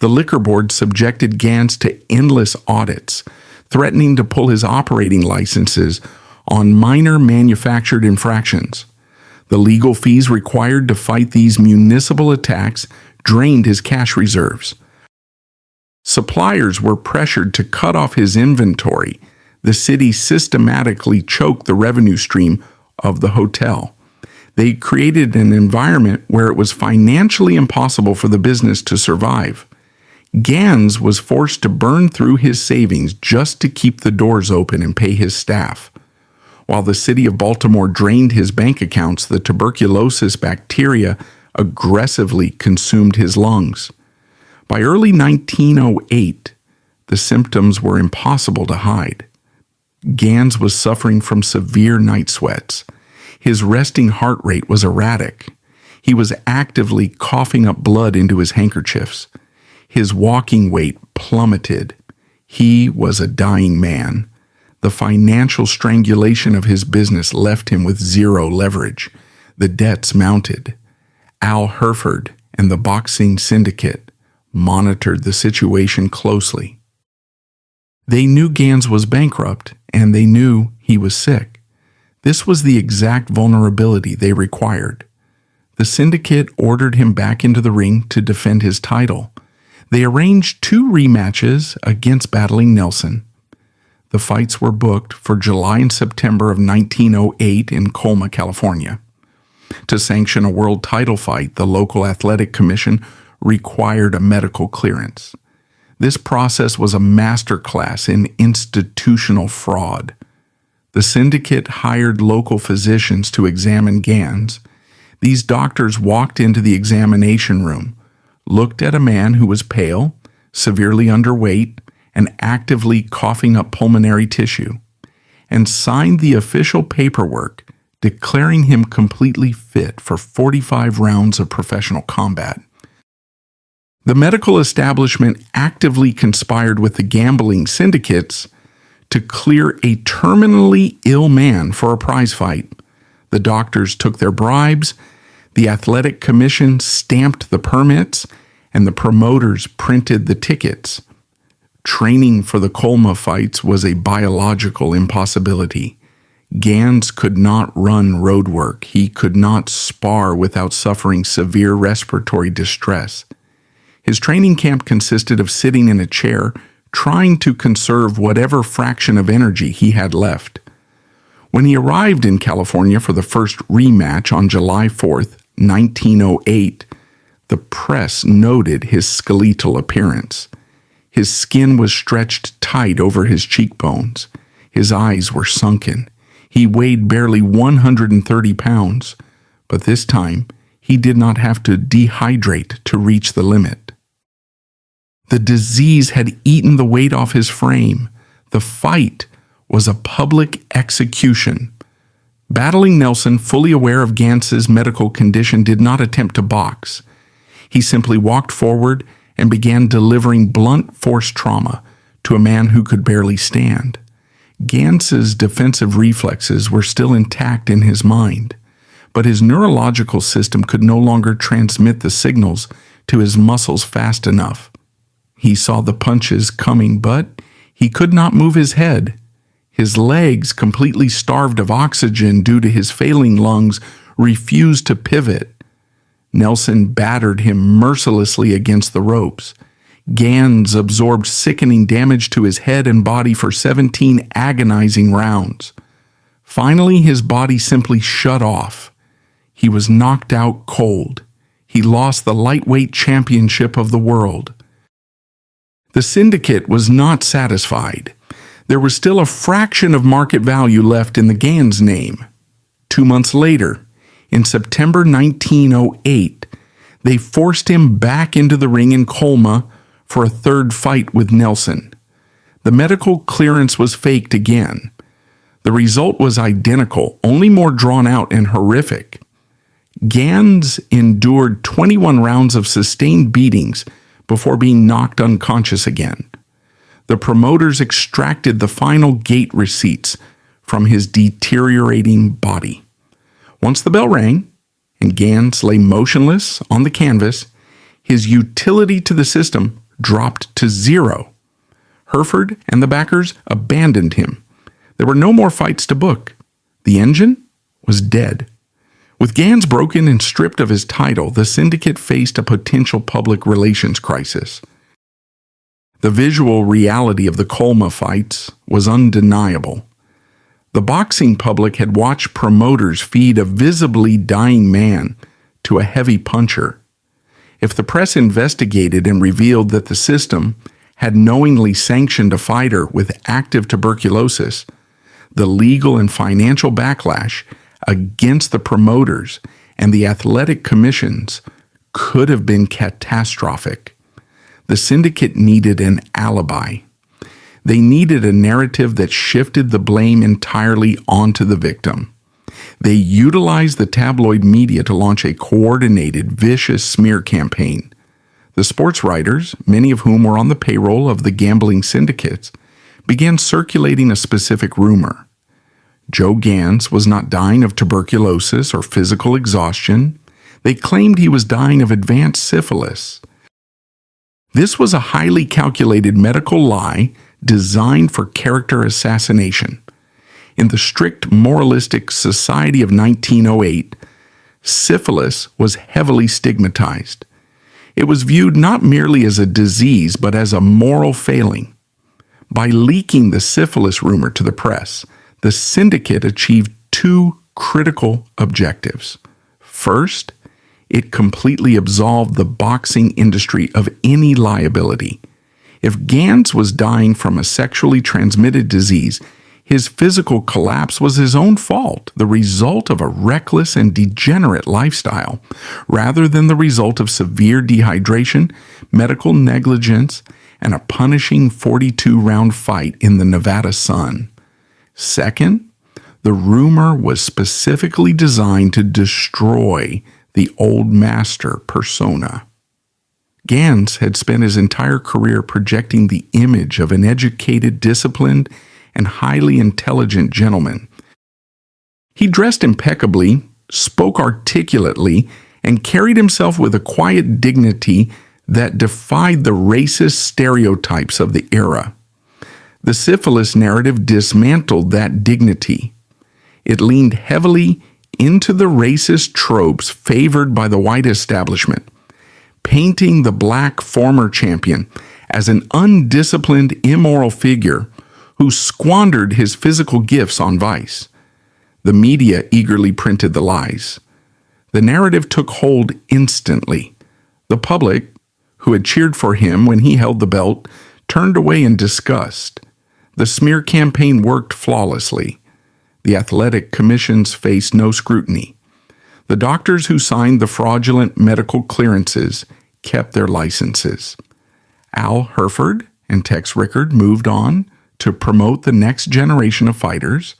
The liquor board subjected Gans to endless audits, threatening to pull his operating licenses on minor manufactured infractions. The legal fees required to fight these municipal attacks drained his cash reserves. Suppliers were pressured to cut off his inventory. The city systematically choked the revenue stream of the hotel. They created an environment where it was financially impossible for the business to survive. Gans was forced to burn through his savings just to keep the doors open and pay his staff. While the city of Baltimore drained his bank accounts, the tuberculosis bacteria aggressively consumed his lungs. By early 1908, the symptoms were impossible to hide. Gans was suffering from severe night sweats. His resting heart rate was erratic. He was actively coughing up blood into his handkerchiefs. His walking weight plummeted. He was a dying man. The financial strangulation of his business left him with zero leverage. The debts mounted. Al Hereford and the boxing syndicate monitored the situation closely. They knew Gans was bankrupt, and they knew he was sick. This was the exact vulnerability they required. The syndicate ordered him back into the ring to defend his title. They arranged 2 rematches against battling Nelson. The fights were booked for July and September of 1908 in Colma, California. To sanction a world title fight, the local athletic commission required a medical clearance. This process was a masterclass in institutional fraud. The syndicate hired local physicians to examine Gans. These doctors walked into the examination room, looked at a man who was pale, severely underweight, and actively coughing up pulmonary tissue, and signed the official paperwork declaring him completely fit for 45 rounds of professional combat. The medical establishment actively conspired with the gambling syndicates to clear a terminally ill man for a prize fight. The doctors took their bribes, the athletic commission stamped the permits, and the promoters printed the tickets. Training for the Colma fights was a biological impossibility. Gans could not run road work. He could not spar without suffering severe respiratory distress. His training camp consisted of sitting in a chair, trying to conserve whatever fraction of energy he had left. When he arrived in California for the first rematch on July 4th, 1908, the press noted his skeletal appearance. His skin was stretched tight over his cheekbones. His eyes were sunken. He weighed barely 130 pounds, but this time he did not have to dehydrate to reach the limit. The disease had eaten the weight off his frame. The fight was a public execution. Battling Nelson, fully aware of Gans's medical condition, did not attempt to box. He simply walked forward and began delivering blunt force trauma to a man who could barely stand. Gans's defensive reflexes were still intact in his mind, but his neurological system could no longer transmit the signals to his muscles fast enough. He saw the punches coming, but he could not move his head. His legs, completely starved of oxygen due to his failing lungs, refused to pivot. Nelson battered him mercilessly against the ropes. Gans absorbed sickening damage to his head and body for 17 agonizing rounds. Finally, his body simply shut off. He was knocked out cold. He lost the lightweight championship of the world. The syndicate was not satisfied. There was still a fraction of market value left in the Gans name. 2 months later, in September 1908, they forced him back into the ring in Colma for a third fight with Nelson. The medical clearance was faked again. The result was identical, only more drawn out and horrific. Gans endured 21 rounds of sustained beatings before being knocked unconscious again. The promoters extracted the final gate receipts from his deteriorating body. Once the bell rang and Gans lay motionless on the canvas, his utility to the system dropped to zero. Hereford and the backers abandoned him. There were no more fights to book. The engine was dead. With Gans broken and stripped of his title, the syndicate faced a potential public relations crisis. The visual reality of the Colma fights was undeniable. The boxing public had watched promoters feed a visibly dying man to a heavy puncher. If the press investigated and revealed that the system had knowingly sanctioned a fighter with active tuberculosis, the legal and financial backlash against the promoters and the athletic commissions could have been catastrophic. The syndicate needed an alibi. They needed a narrative that shifted the blame entirely onto the victim. They utilized the tabloid media to launch a coordinated, vicious smear campaign. The sports writers, many of whom were on the payroll of the gambling syndicates, began circulating a specific rumor. Joe Gans was not dying of tuberculosis or physical exhaustion. They claimed he was dying of advanced syphilis. This was a highly calculated medical lie designed for character assassination. In the strict moralistic society of 1908, syphilis was heavily stigmatized. It was viewed not merely as a disease, but as a moral failing. By leaking the syphilis rumor to the press, the syndicate achieved two critical objectives. First, it completely absolved the boxing industry of any liability. If Gans was dying from a sexually transmitted disease, his physical collapse was his own fault, the result of a reckless and degenerate lifestyle, rather than the result of severe dehydration, medical negligence, and a punishing 42-round fight in the Nevada sun. Second, the rumor was specifically designed to destroy the old master persona. Gans had spent his entire career projecting the image of an educated, disciplined, and highly intelligent gentleman. He dressed impeccably, spoke articulately, and carried himself with a quiet dignity that defied the racist stereotypes of the era. The syphilis narrative dismantled that dignity. It leaned heavily into the racist tropes favored by the white establishment, painting the black former champion as an undisciplined, immoral figure who squandered his physical gifts on vice. The media eagerly printed the lies. The narrative took hold instantly. The public, who had cheered for him when he held the belt, turned away in disgust. The smear campaign worked flawlessly. The athletic commissions faced no scrutiny. The doctors who signed the fraudulent medical clearances kept their licenses. Al Herford and Tex Rickard moved on to promote the next generation of fighters.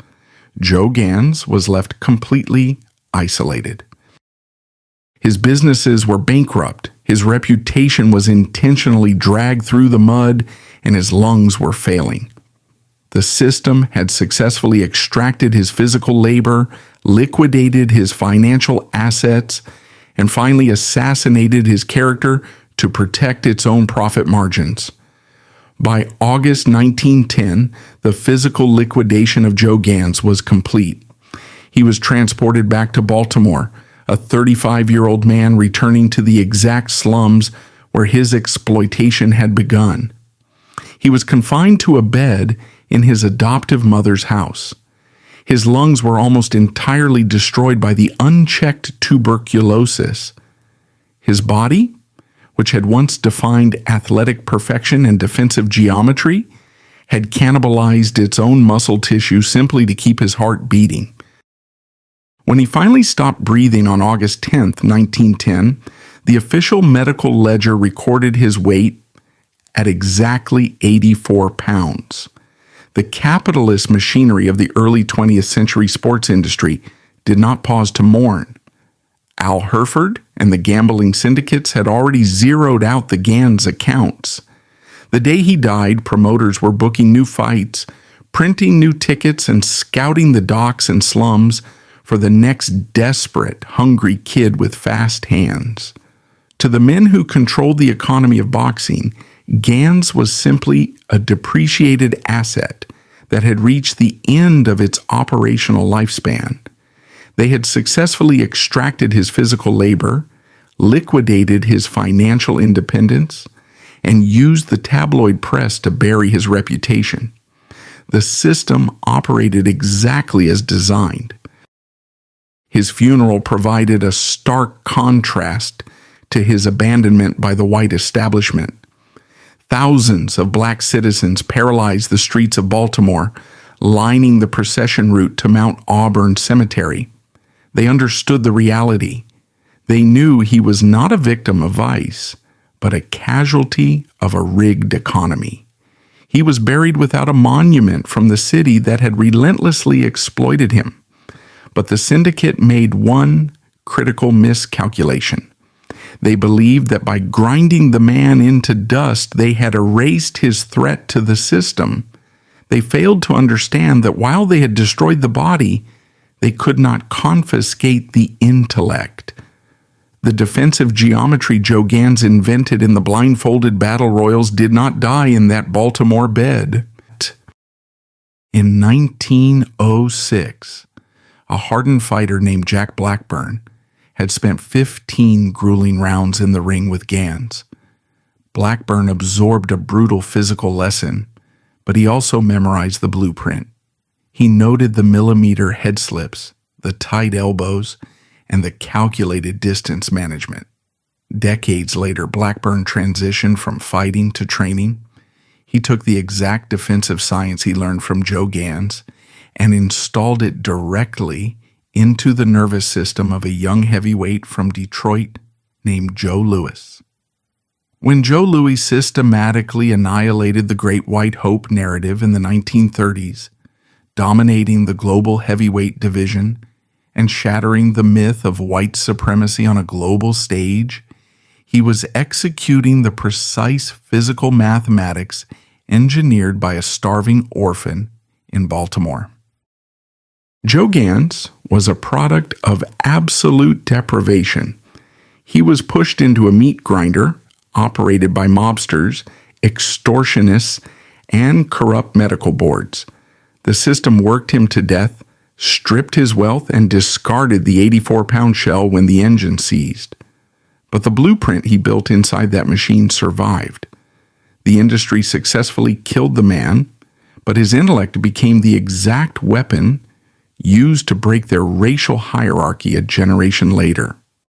Joe Gans was left completely isolated. His businesses were bankrupt, his reputation was intentionally dragged through the mud, and his lungs were failing. The system had successfully extracted his physical labor, liquidated his financial assets, and finally assassinated his character to protect its own profit margins. By August 1910, the physical liquidation of Joe Gans was complete. He was transported back to Baltimore, a 35-year-old man returning to the exact slums where his exploitation had begun. He was confined to a bed in his adoptive mother's house. His lungs were almost entirely destroyed by the unchecked tuberculosis. His body, which had once defined athletic perfection and defensive geometry, had cannibalized its own muscle tissue simply to keep his heart beating. When he finally stopped breathing on August 10, 1910, the official medical ledger recorded his weight at exactly 84 pounds. The capitalist machinery of the early 20th century sports industry did not pause to mourn. Al Herford and the gambling syndicates had already zeroed out the Gans accounts. The day he died, promoters were booking new fights, printing new tickets, and scouting the docks and slums for the next desperate, hungry kid with fast hands. To the men who controlled the economy of boxing, Gans was simply a depreciated asset that had reached the end of its operational lifespan. They had successfully extracted his physical labor, liquidated his financial independence, and used the tabloid press to bury his reputation. The system operated exactly as designed. His funeral provided a stark contrast to his abandonment by the white establishment. Thousands of black citizens paralyzed the streets of Baltimore, lining the procession route to Mount Auburn Cemetery. They understood the reality. They knew he was not a victim of vice, but a casualty of a rigged economy. He was buried without a monument from the city that had relentlessly exploited him. But the syndicate made one critical miscalculation. They believed that by grinding the man into dust, they had erased his threat to the system. They failed to understand that while they had destroyed the body, they could not confiscate the intellect. The defensive geometry Joe Gans invented in the blindfolded battle royals did not die in that Baltimore bed. In 1906, a hardened fighter named Jack Blackburn had spent 15 grueling rounds in the ring with Gans. Blackburn absorbed a brutal physical lesson, but he also memorized the blueprint. He noted the millimeter head slips, the tight elbows, and the calculated distance management. Decades later, Blackburn transitioned from fighting to training. He took the exact defensive science he learned from Joe Gans and installed it directly into the nervous system of a young heavyweight from Detroit named Joe Louis. When Joe Louis systematically annihilated the Great White Hope narrative in the 1930s, dominating the global heavyweight division and shattering the myth of white supremacy on a global stage, he was executing the precise physical mathematics engineered by a starving orphan in Baltimore. Joe Gans was a product of absolute deprivation. He was pushed into a meat grinder operated by mobsters, extortionists, and corrupt medical boards. The system worked him to death, stripped his wealth, and discarded the 84-pound shell when the engine seized. But the blueprint he built inside that machine survived. The industry successfully killed the man, but his intellect became the exact weapon used to break their racial hierarchy a generation later.